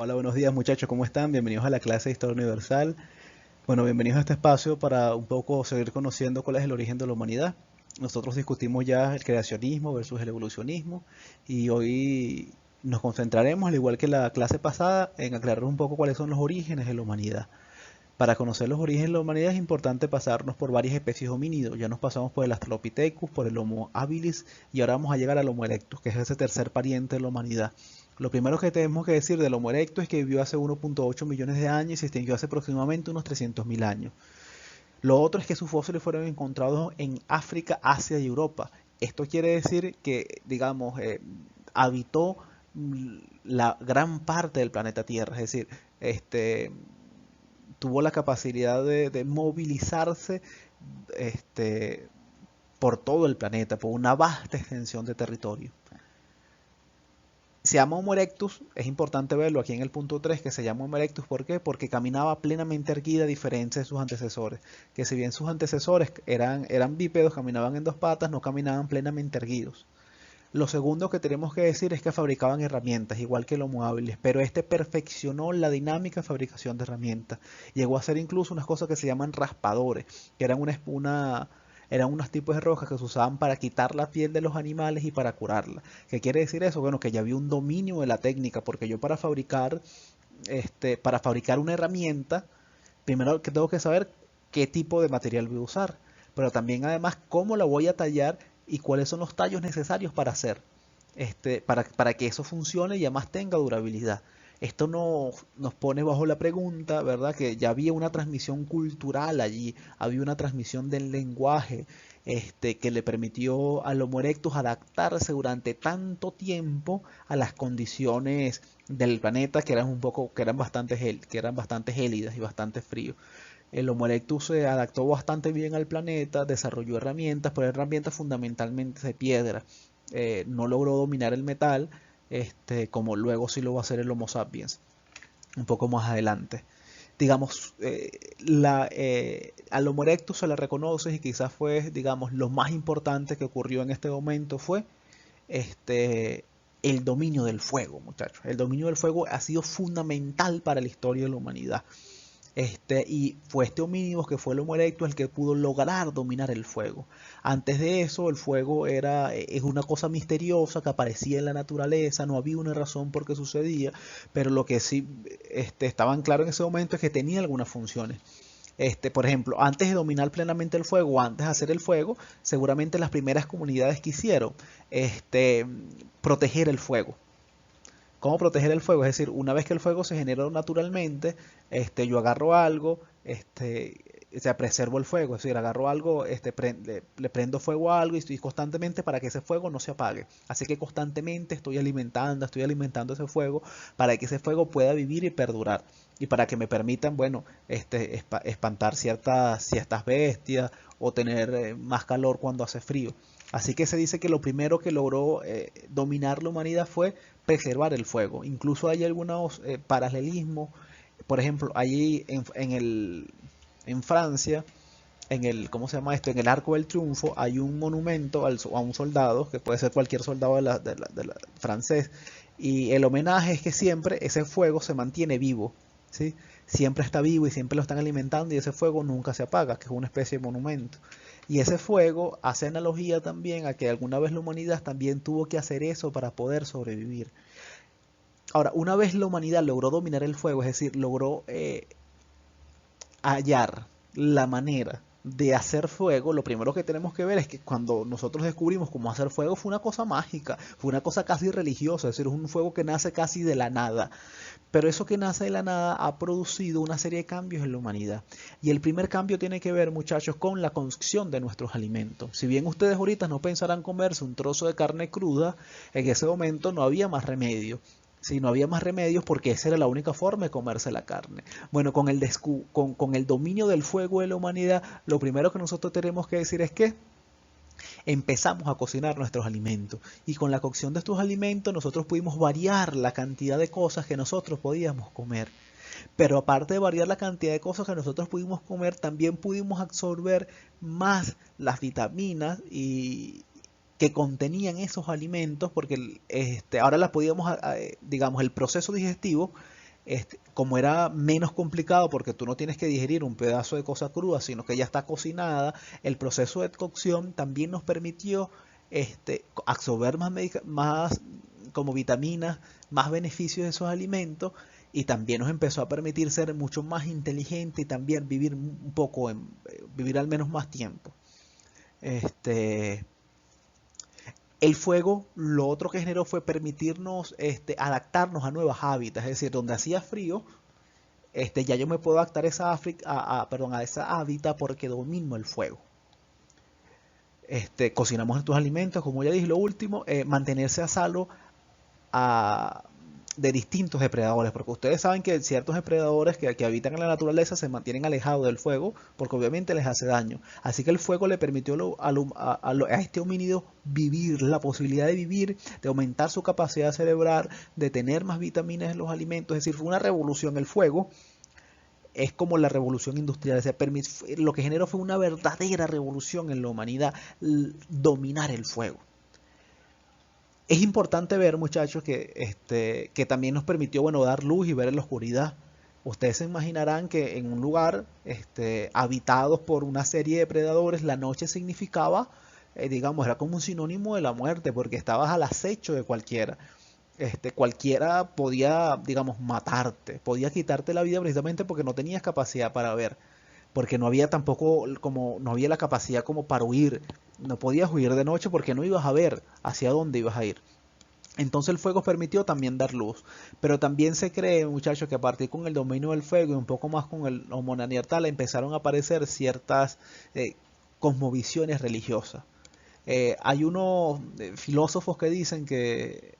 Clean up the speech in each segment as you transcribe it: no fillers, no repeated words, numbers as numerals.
Hola, buenos días muchachos, ¿cómo están? Bienvenidos a la clase de Historia Universal. Bueno, bienvenidos a este espacio para un poco seguir conociendo cuál es el origen de la humanidad. Nosotros discutimos ya el creacionismo versus el evolucionismo y hoy nos concentraremos, al igual que la clase pasada, en aclarar un poco cuáles son los orígenes de la humanidad. Para conocer los orígenes de la humanidad es importante pasarnos por varias especies de homínidos. Ya nos pasamos por el Australopithecus, por el Homo habilis y ahora vamos a llegar al Homo erectus, que es ese tercer pariente de la humanidad. Lo primero que tenemos que decir del Homo erectus es que vivió hace 1.8 millones de años y se extinguió hace aproximadamente unos 300.000 años. Lo otro es que sus fósiles fueron encontrados en África, Asia y Europa. Esto quiere decir que, digamos, habitó la gran parte del planeta Tierra, es decir, este, tuvo la capacidad de movilizarse este, por todo el planeta, por una vasta extensión de territorio. Se llama Homo erectus, es importante verlo aquí en el punto 3 que se llama Homo erectus, ¿por qué? Porque caminaba plenamente erguida a diferencia de sus antecesores, que si bien sus antecesores eran bípedos, caminaban en dos patas, no caminaban plenamente erguidos. Lo segundo que tenemos que decir es que fabricaban herramientas, igual que el Homo habilis, pero este perfeccionó la dinámica de fabricación de herramientas. Llegó a hacer incluso unas cosas que se llaman raspadores, que eran unos tipos de rocas que se usaban para quitar la piel de los animales y para curarla. ¿Qué quiere decir eso? Bueno, que ya había un dominio de la técnica, porque yo para fabricar una herramienta, primero que tengo que saber qué tipo de material voy a usar, pero también además cómo la voy a tallar y cuáles son los tallos necesarios para hacer, para que eso funcione y además tenga durabilidad. Esto nos pone bajo la pregunta, ¿verdad? Que ya había una transmisión cultural allí, había una transmisión del lenguaje, que le permitió al Homo erectus adaptarse durante tanto tiempo a las condiciones del planeta que eran bastante gélidas y bastante fríos. El Homo erectus se adaptó bastante bien al planeta, desarrolló herramientas, pero herramientas fundamentalmente de piedra. No logró dominar el metal, como luego sí lo va a hacer el Homo sapiens, un poco más adelante. Digamos, al Homo erectus se le reconoce y quizás fue, digamos, lo más importante que ocurrió en este momento fue este, el dominio del fuego, muchachos. El dominio del fuego ha sido fundamental para la historia de la humanidad. Y fue este homínido que fue el Homo erectus el que pudo lograr dominar el fuego. Antes de eso, el fuego es una cosa misteriosa que aparecía en la naturaleza, no había una razón por qué sucedía, pero lo que sí estaban claro en ese momento es que tenía algunas funciones. Por ejemplo, antes de dominar plenamente el fuego, antes de hacer el fuego, seguramente las primeras comunidades quisieron proteger el fuego. ¿Cómo proteger el fuego? Es decir, una vez que el fuego se generó naturalmente, yo agarro algo, preservo el fuego, es decir, agarro algo, le prendo fuego a algo y estoy constantemente para que ese fuego no se apague. Así que constantemente estoy alimentando ese fuego para que ese fuego pueda vivir y perdurar. Y para que me permitan, bueno, espantar ciertas bestias o tener más calor cuando hace frío. Así que se dice que lo primero que logró dominar la humanidad fue preservar el fuego. Incluso hay algunos paralelismos. Por ejemplo, allí en Francia, ¿cómo se llama esto? En el Arco del Triunfo hay un monumento a un soldado, que puede ser cualquier soldado francés, y el homenaje es que siempre ese fuego se mantiene vivo, ¿sí? Siempre está vivo y siempre lo están alimentando y ese fuego nunca se apaga, que es una especie de monumento. Y ese fuego hace analogía también a que alguna vez la humanidad también tuvo que hacer eso para poder sobrevivir. Ahora, una vez la humanidad logró dominar el fuego, es decir, logró hallar la manera de hacer fuego, lo primero que tenemos que ver es que cuando nosotros descubrimos cómo hacer fuego fue una cosa mágica, fue una cosa casi religiosa, es decir, es un fuego que nace casi de la nada. Pero eso que nace de la nada ha producido una serie de cambios en la humanidad. Y el primer cambio tiene que ver, muchachos, con la cocción de nuestros alimentos. Si bien ustedes ahorita no pensarán comerse un trozo de carne cruda, en ese momento no había más remedio. Si no había más remedios porque esa era la única forma de comerse la carne. Bueno, con el dominio del fuego de la humanidad, lo primero que nosotros tenemos que decir es que empezamos a cocinar nuestros alimentos. Y con la cocción de estos alimentos nosotros pudimos variar la cantidad de cosas que nosotros podíamos comer. Pero aparte de variar la cantidad de cosas que nosotros pudimos comer, también pudimos absorber más las vitaminas que contenían esos alimentos, porque ahora las podíamos, digamos, el proceso digestivo como era menos complicado porque tú no tienes que digerir un pedazo de cosa cruda, sino que ya está cocinada, el proceso de cocción también nos permitió absorber más como vitaminas, más beneficios de esos alimentos, y también nos empezó a permitir ser mucho más inteligente y también vivir un poco, vivir al menos más tiempo. Este, el fuego, lo otro que generó fue permitirnos adaptarnos a nuevos hábitats, es decir, donde hacía frío, ya yo me puedo adaptar a esa hábitat porque domino el fuego. Cocinamos estos alimentos, como ya dije, lo último, mantenerse a salvo a, de distintos depredadores, porque ustedes saben que ciertos depredadores que habitan en la naturaleza se mantienen alejados del fuego, porque obviamente les hace daño. Así que el fuego le permitió a este homínido vivir, la posibilidad de vivir, de aumentar su capacidad cerebral, de tener más vitaminas en los alimentos. Es decir, fue una revolución el fuego. Es como la revolución industrial, o sea, lo que generó fue una verdadera revolución en la humanidad, dominar el fuego. Es importante ver, muchachos, que también nos permitió, bueno, dar luz y ver en la oscuridad. Ustedes se imaginarán que en un lugar habitados por una serie de depredadores, la noche significaba, digamos, era como un sinónimo de la muerte, porque estabas al acecho de cualquiera. Cualquiera podía, digamos, matarte, podía quitarte la vida precisamente porque no tenías capacidad para ver, porque no había tampoco, como no había la capacidad como para huir, no podías huir de noche porque no ibas a ver hacia dónde ibas a ir. Entonces el fuego permitió también dar luz, pero también se cree, muchachos, que a partir con el dominio del fuego y un poco más con el Homo neandertal empezaron a aparecer ciertas cosmovisiones religiosas. Hay unos filósofos que dicen que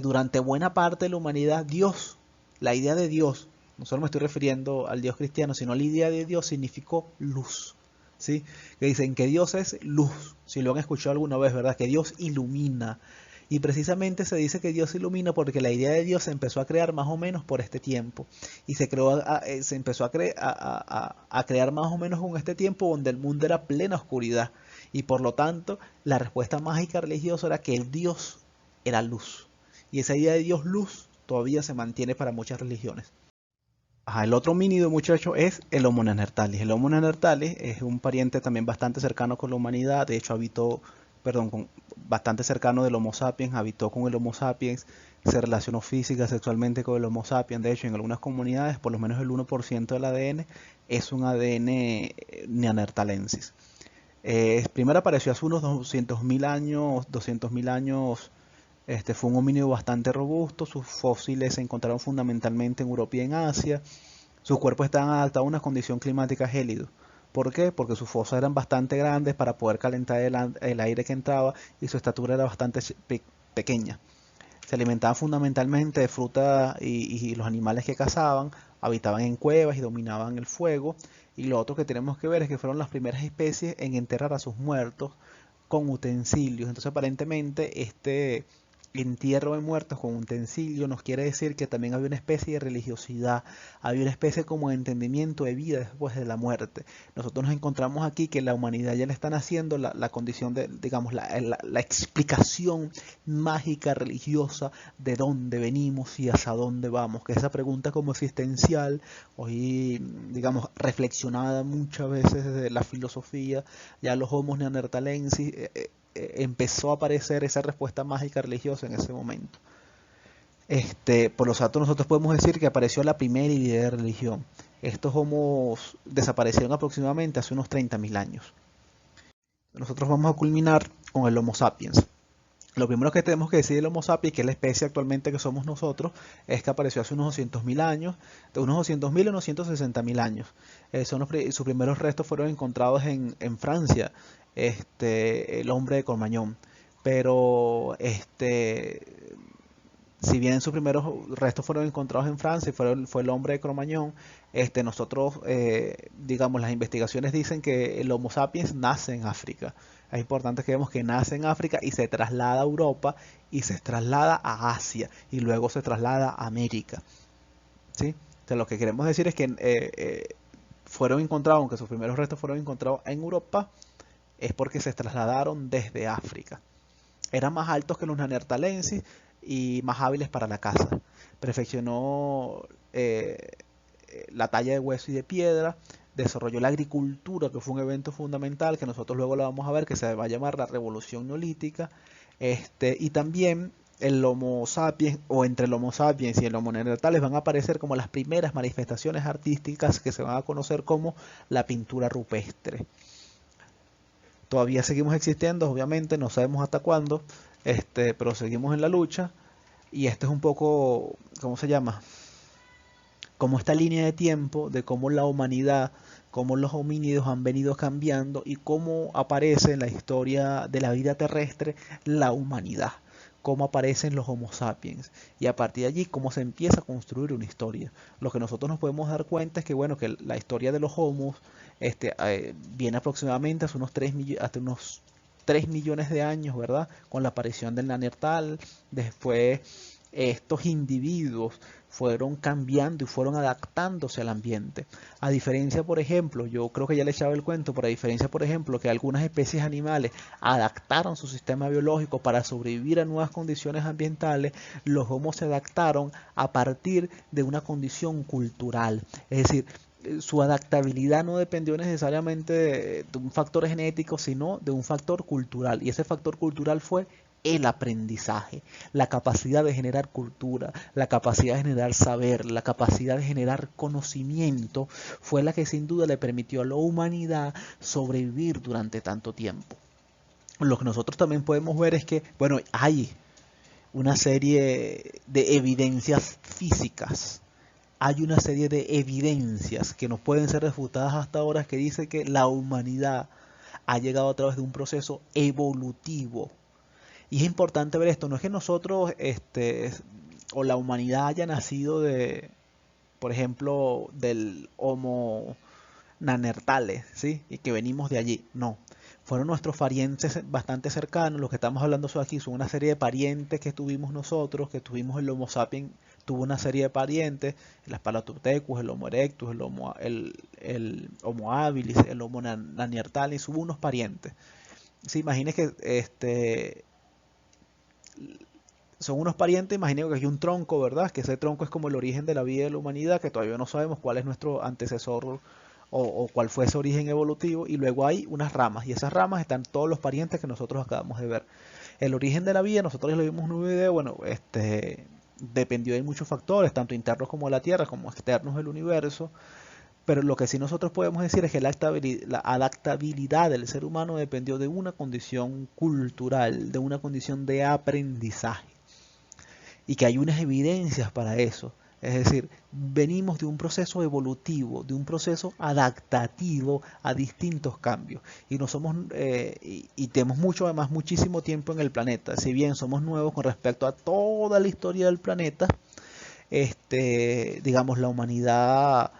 durante buena parte de la humanidad Dios, la idea de Dios, no solo me estoy refiriendo al Dios cristiano, sino la idea de Dios significó luz. ¿Sí? Que dicen que Dios es luz, si lo han escuchado alguna vez, ¿verdad? Que Dios ilumina. Y precisamente se dice que Dios ilumina porque la idea de Dios se empezó a crear más o menos por este tiempo. Y se empezó a crear más o menos con este tiempo donde el mundo era plena oscuridad. Y por lo tanto, la respuesta mágica religiosa era que el Dios era luz. Y esa idea de Dios luz todavía se mantiene para muchas religiones. Ajá, el otro homínido, muchacho, es el Homo neanderthalis. El Homo neanderthalis es un pariente también bastante cercano con la humanidad. De hecho, bastante cercano del Homo sapiens, habitó con el Homo sapiens, se relacionó física, sexualmente con el Homo sapiens. De hecho, en algunas comunidades, por lo menos el 1% del ADN es un ADN neanderthalensis. Primero apareció hace unos 200.000 años, fue un homínido bastante robusto, sus fósiles se encontraron fundamentalmente en Europa y en Asia, sus cuerpos estaban adaptados a una condición climática gélida. ¿Por qué? Porque sus fosas eran bastante grandes para poder calentar el aire que entraba y su estatura era bastante pequeña. Se alimentaban fundamentalmente de fruta y los animales que cazaban, habitaban en cuevas y dominaban el fuego. Y lo otro que tenemos que ver es que fueron las primeras especies en enterrar a sus muertos con utensilios. Entonces aparentemente entierro de muertos con utensilios nos quiere decir que también había una especie de religiosidad, había una especie como de entendimiento de vida después de la muerte. Nosotros nos encontramos aquí que la humanidad ya le están haciendo la condición de, digamos, la explicación mágica religiosa de dónde venimos y hacia dónde vamos, que esa pregunta como existencial, hoy, digamos, reflexionada muchas veces desde la filosofía, ya los homos neanderthalensis, empezó a aparecer esa respuesta mágica religiosa en ese momento. Por lo tanto, nosotros podemos decir que apareció la primera idea de religión. Estos homos desaparecieron aproximadamente hace unos 30.000 años. Nosotros vamos a culminar con el Homo sapiens. Lo primero que tenemos que decir del Homo sapiens, que es la especie actualmente que somos nosotros, es que apareció hace unos 200.000 años, de unos 200.000 a unos 160.000 años. Sus primeros restos fueron encontrados en Francia, el hombre de Cro-Magnon. Pero si bien sus primeros restos fueron encontrados en Francia y fue el hombre de Cro-Magnon, nosotros, digamos, las investigaciones dicen que el Homo sapiens nace en África. Es importante que vemos que nace en África y se traslada a Europa y se traslada a Asia y luego se traslada a América. ¿Sí? Entonces, lo que queremos decir es que fueron encontrados, aunque sus primeros restos fueron encontrados en Europa, es porque se trasladaron desde África. Eran más altos que los neanderthalenses y más hábiles para la caza. perfeccionó la talla de hueso y de piedra, desarrolló la agricultura, que fue un evento fundamental, que nosotros luego lo vamos a ver, que se va a llamar la Revolución Neolítica, y también el Homo sapiens, o entre el Homo sapiens y el Homo neandertales, van a aparecer como las primeras manifestaciones artísticas que se van a conocer como la pintura rupestre. Todavía seguimos existiendo, obviamente, no sabemos hasta cuándo, pero seguimos en la lucha, y esto es un poco, ¿cómo se llama? Como esta línea de tiempo de cómo la humanidad, cómo los homínidos han venido cambiando y cómo aparece en la historia de la vida terrestre la humanidad, cómo aparecen los Homo sapiens y a partir de allí cómo se empieza a construir una historia. Lo que nosotros nos podemos dar cuenta es que bueno, que la historia de los Homos viene aproximadamente hasta unos 3 millones de años, ¿verdad? Con la aparición del Neandertal, después estos individuos fueron cambiando y fueron adaptándose al ambiente. A diferencia, por ejemplo, yo creo que ya le echaba el cuento, pero a diferencia, por ejemplo, que algunas especies animales adaptaron su sistema biológico para sobrevivir a nuevas condiciones ambientales, los homos se adaptaron a partir de una condición cultural. Es decir, su adaptabilidad no dependió necesariamente de un factor genético, sino de un factor cultural. Y ese factor cultural fue el aprendizaje, la capacidad de generar cultura, la capacidad de generar saber, la capacidad de generar conocimiento, fue la que sin duda le permitió a la humanidad sobrevivir durante tanto tiempo. Lo que nosotros también podemos ver es que, bueno, hay una serie de evidencias físicas, hay una serie de evidencias que no pueden ser refutadas hasta ahora que dice que la humanidad ha llegado a través de un proceso evolutivo. Y es importante ver esto, no es que nosotros o la humanidad haya nacido de, por ejemplo, del Homo neandertales, ¿sí? Y que venimos de allí, no. Fueron nuestros parientes bastante cercanos, los que estamos hablando aquí son una serie de parientes que tuvimos nosotros, que tuvimos el Homo sapiens, tuvo una serie de parientes, el Australopithecus, el Homo erectus, el Homo habilis, el Homo neanderthalis, hubo unos parientes. ¿Sí? Imagínense que son unos parientes, imagínense que hay un tronco, ¿verdad? Que ese tronco es como el origen de la vida de la humanidad, que todavía no sabemos cuál es nuestro antecesor o cuál fue ese origen evolutivo, y luego hay unas ramas, y esas ramas están todos los parientes que nosotros acabamos de ver. El origen de la vida, nosotros ya lo vimos en un video, bueno, dependió de muchos factores, tanto internos como de la Tierra, como externos del universo, pero lo que sí nosotros podemos decir es que la adaptabilidad del ser humano dependió de una condición cultural, de una condición de aprendizaje, y que hay unas evidencias para eso. Es decir, venimos de un proceso evolutivo, de un proceso adaptativo a distintos cambios. Y no somos y tenemos además muchísimo tiempo en el planeta. Si bien somos nuevos con respecto a toda la historia del planeta, digamos, la humanidad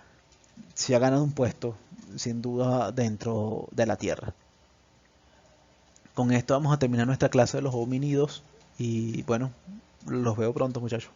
se ha ganado un puesto, sin duda, dentro de la Tierra. Con esto vamos a terminar nuestra clase de los homínidos y bueno, los veo pronto, muchachos.